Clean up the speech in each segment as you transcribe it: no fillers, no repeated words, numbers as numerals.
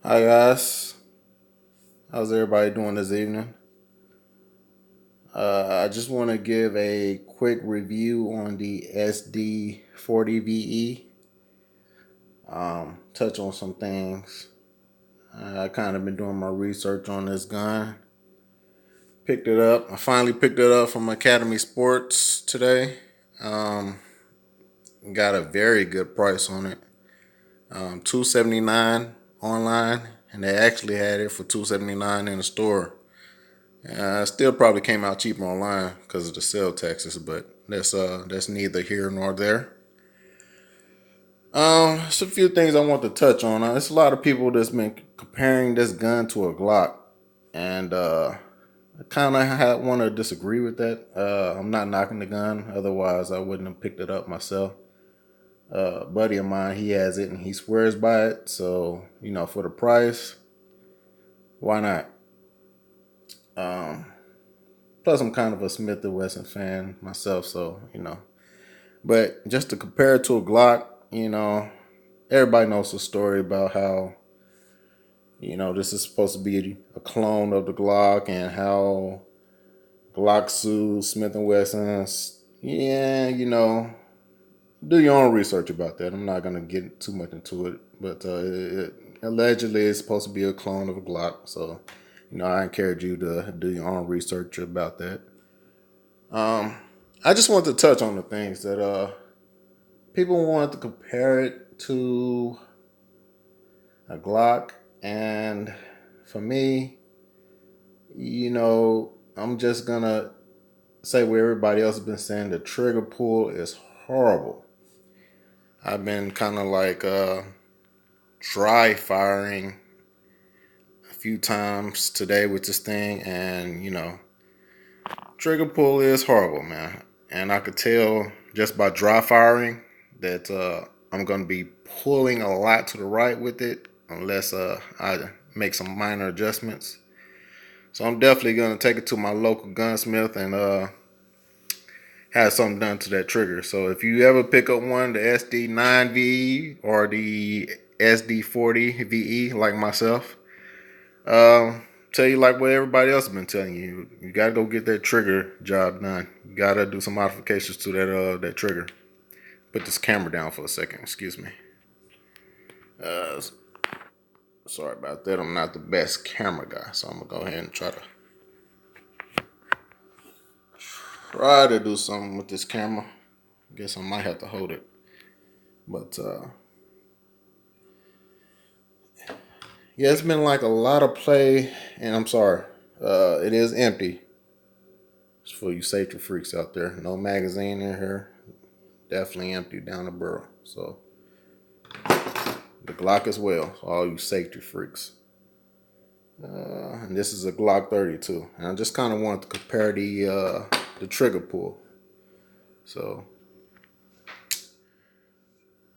Hi guys, how's everybody doing this evening? I just want to give a quick review on the sd40ve. Touch on some things. I kind of been doing my research on this gun. Picked it up. I finally picked it up from Academy Sports today. Um, got a very good price on it. $279 online, and they actually had it for $279 in the store. Still probably came out cheaper online because of the sale taxes, but that's neither here nor there. It's a few things I want to touch on. It's a lot of people that's been comparing this gun to a Glock, and I kind of want to disagree with that. I'm not knocking the gun, otherwise I wouldn't have picked it up myself. A buddy of mine, he has it and he swears by it, so for the price, why not? Um, Plus, I'm kind of a Smith and Wesson fan myself, so. But just to compare it to a Glock, everybody knows the story about how this is supposed to be a clone of the Glock, and how Glock sued Smith and Wesson. Yeah, do your own research about that. I'm not gonna get too much into it, but allegedly it's supposed to be a clone of a Glock. So, I encourage you to do your own research about that. Um, I just want to touch on the things that people want to compare it to a Glock, and for me, I'm just gonna say what everybody else has been saying. The trigger pull is horrible. I've been kind of like dry firing a few times today with this thing, and trigger pull is horrible, man. And I could tell just by dry firing that I'm gonna be pulling a lot to the right with it, unless I make some minor adjustments. So I'm definitely gonna take it to my local gunsmith and have something done to that trigger. So if you ever pick up one, the sd9ve or the sd40ve, like myself, tell you like what everybody else has been telling you. You gotta go get that trigger job done. You gotta do some modifications to that trigger. Put this camera down for a second. Excuse me. Uh, Sorry about that. I'm not the best camera guy, so I'm gonna go ahead and try to do something with this camera. Guess I might have to hold it, but yeah, it's been like a lot of play, and I'm sorry. It is empty. It's for you safety freaks out there. No magazine in here. Definitely empty down the barrel. So the Glock as well. So all you safety freaks. And this is a Glock 32. And I just kind of want to compare the trigger pull. So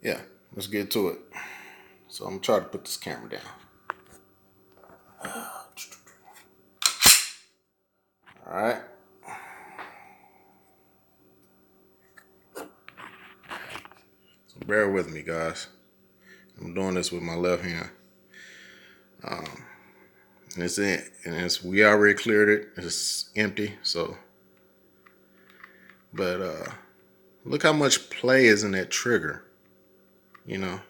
yeah, let's get to it. So I'm gonna try to put this camera down. All right. So bear with me, guys. I'm doing this with my left hand. And it's in, and we already cleared it. It's empty. So, but look how much play is in that trigger. You know.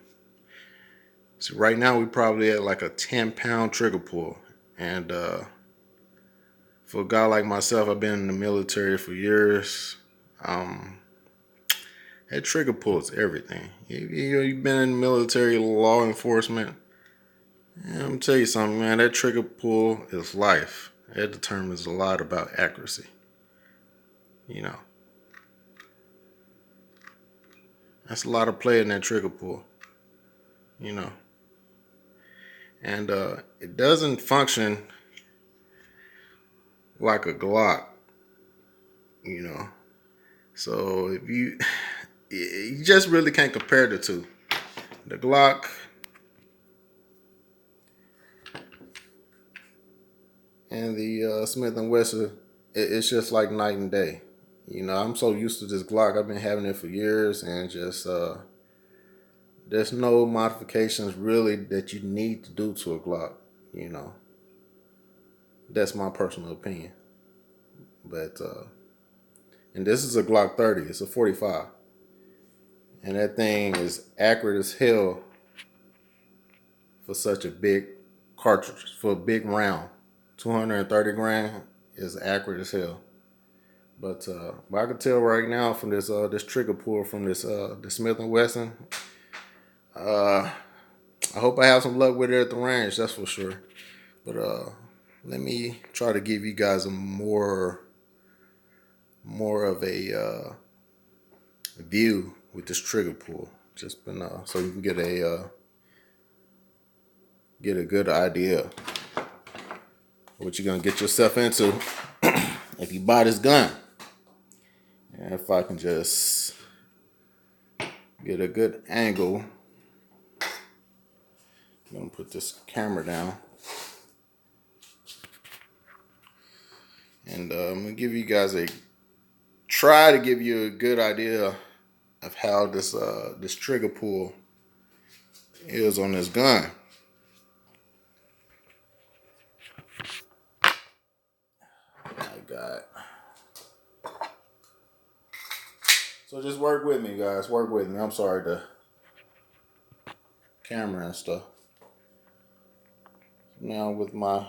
So right now we probably at like a 10-pound trigger pull, and for a guy like myself, I've been in the military for years. Um, that trigger pull is everything. You've been in the military, law enforcement. I'm gonna tell you something, man. That trigger pull is life. It determines a lot about accuracy. You know, that's a lot of play in that trigger pull. You know, and it doesn't function like a Glock. You know, so if you just really can't compare the two. The Glock and the Smith and Wesson, it's just like night and day. I'm so used to this Glock. I've been having it for years, and just there's no modifications really that you need to do to a Glock. That's my personal opinion. But and this is a Glock 30. It's a 45, and that thing is accurate as hell for such a big cartridge, for a big round. 230 grand is accurate as hell. But I can tell right now from this trigger pull from the Smith and Wesson. I hope I have some luck with it at the range. That's for sure. But let me try to give you guys a more of a view with this trigger pull. Just been so you can get a good idea of what you're gonna get yourself into if you buy this gun. And if I can just get a good angle, I'm gonna put this camera down, and I'm gonna give you guys try to give you a good idea of how this trigger pull is on this gun. My God. So just work with me, guys. Work with me. I'm sorry, the camera and stuff. Now with my,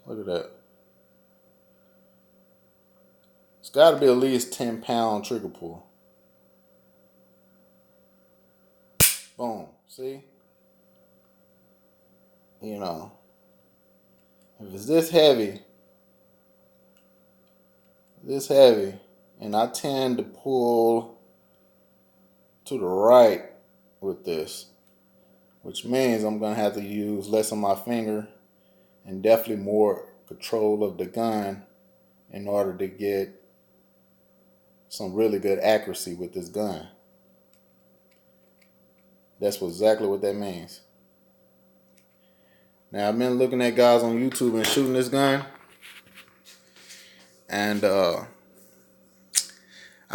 look at that. It's got to be at least 10-pound trigger pull. Boom. See? If it's this heavy, and I tend to pull to the right with this, which means I'm going to have to use less of my finger and definitely more control of the gun in order to get some really good accuracy with this gun. That's exactly what that means. Now, I've been looking at guys on YouTube and shooting this gun, and I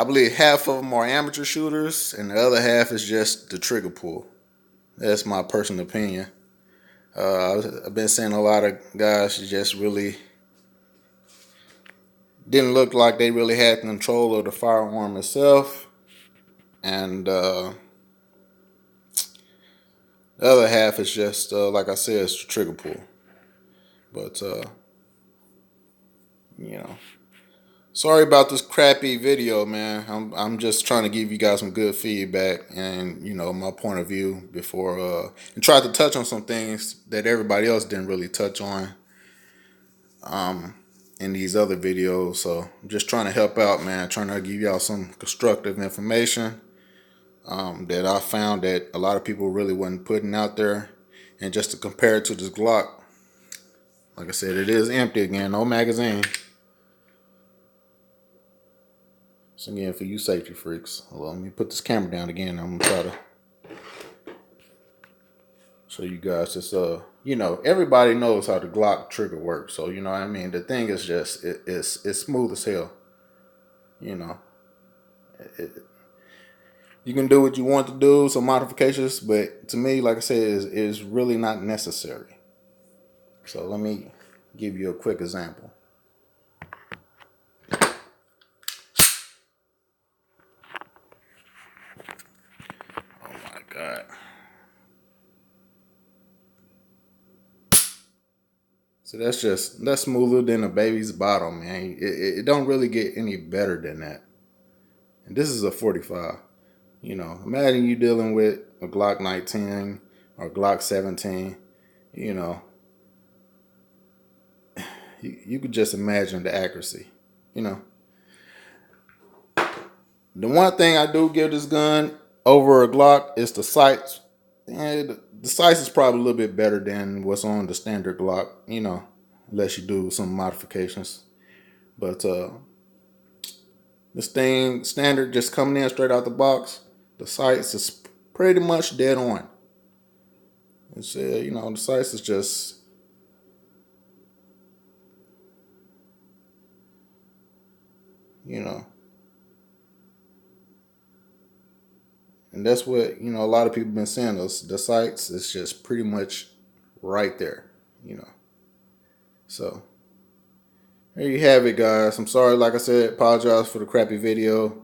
believe half of them are amateur shooters and the other half is just the trigger pull. That's my personal opinion. I've been seeing a lot of guys just really didn't look like they really had control of the firearm itself, and the other half is just like I said, it's the trigger pull. But sorry about this crappy video, man. I'm just trying to give you guys some good feedback and my point of view before and try to touch on some things that everybody else didn't really touch on in these other videos. So I'm just trying to help out, man. Trying to give y'all some constructive information that I found that a lot of people really wasn't putting out there. And just to compare it to this Glock, like I said, it is empty again, no magazine. So again, for you safety freaks, well, let me put this camera down again. I'm gonna try to show you guys this. Everybody knows how the Glock trigger works. So what I mean. The thing is just it's smooth as hell. You can do what you want to do, some modifications, but to me, like I said, is really not necessary. So let me give you a quick example. Oh my God. So that's smoother than a baby's bottom, man. It don't really get any better than that. And this is a 45. Imagine you dealing with a Glock 19 or Glock 17. You could just imagine the accuracy. The one thing I do give this gun over a Glock is the sights. And the sights is probably a little bit better than what's on the standard Glock, unless you do some modifications. But this thing, standard, just coming in straight out the box, the sights is pretty much dead on. It's, the sights is just, And that's what, you know, a lot of people been saying. The sights, it's just pretty much right there, you know. So there you have it, guys. I'm sorry, like I said, apologize for the crappy video.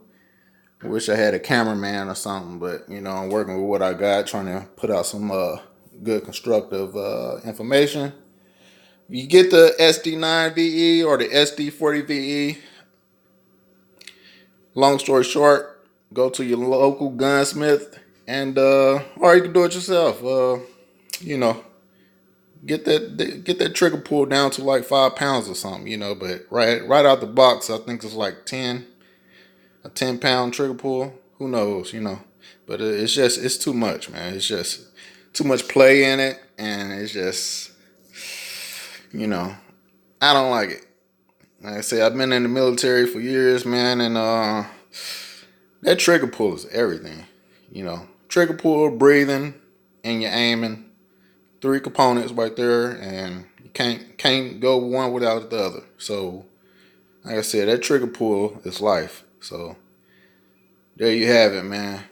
I wish I had a cameraman or something, but you know, I'm working with what I got, trying to put out some good constructive information. You get the sd9ve or the sd40ve. Long story short, go to your local gunsmith, and or you can do it yourself. You know, get that trigger pull down to like 5 pounds or something. You know, but right out the box, I think it's like a 10 pound trigger pull. Who knows? You know, but it's too much, man. It's just too much play in it, and it's just, you know, I don't like it. Like I say, I've been in the military for years, man, and that trigger pull is everything. You know, trigger pull, breathing, and you're aiming. 3 components right there, and you can't go one without the other. So, like I said, that trigger pull is life. So, there you have it, man.